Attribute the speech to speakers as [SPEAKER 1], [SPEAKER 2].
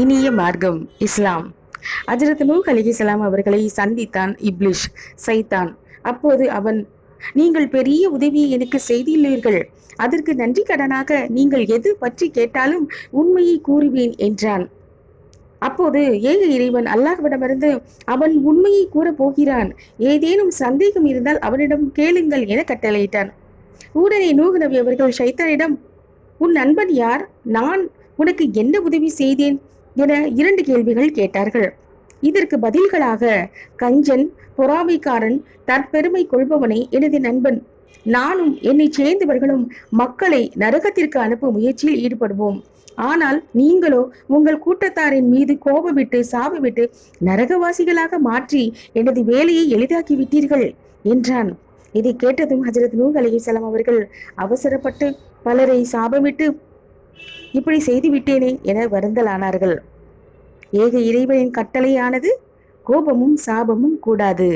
[SPEAKER 1] இனிய மார்க்கம் இஸ்லாம். ஹஜ்ரத் நூஹ் அலைஹிஸ்ஸலாம் அவர்களை சந்தித்தான் இப்லிஷ், சைத்தான். அப்போது அவன், நீங்கள் பெரிய உதவியை எனக்கு செய்துள்ளீர்கள், அதற்கு நன்றி கடனாக நீங்கள் எது பற்றி கேட்டாலும் உண்மையை கூறுவேன் என்றான். அப்போது ஏக இறைவன் அல்லாஹ்விடமிருந்து, அவன் உண்மையை கூறப் போகிறான், ஏதேனும் சந்தேகம் இருந்தால் அவனிடம் கேளுங்கள் என கட்டளையிட்டான். உடனே நூஹ் நபி அவர்கள் ஷைத்தானிடம், உன் நண்பன் யார், நான் உனக்கு என்ன உதவி செய்தேன் என 2 கேள்விகள் கேட்டார்கள். இதற்கு பதில்களாக, கஞ்சன், பொறாமைக்காரன், தற்பெருமை கொள்பவனே எனது நண்பன். நானும் என்னை சேர்ந்தவர்களும் மக்களை நரகத்திற்கு அனுப்பும் முயற்சியில் ஈடுபடுவோம். ஆனால் நீங்களோ உங்கள் கூட்டத்தாரின் மீது கோபமிட்டு சாபமிட்டு நரகவாசிகளாக மாற்றி எனது வேலையை எளிதாக்கி விட்டீர்கள் என்றான். இதை கேட்டதும் ஹஜ்ரத் நூஹ் அலைஹிஸ்ஸலாம் அவர்கள் அவசரப்பட்டு பலரை சாபமிட்டு, இப்படி செய்து விட்டேனே என வருந்தலானார்கள். ஏக இறைவனின் கட்டளையானது கோபமும் சாபமும் கூடாது.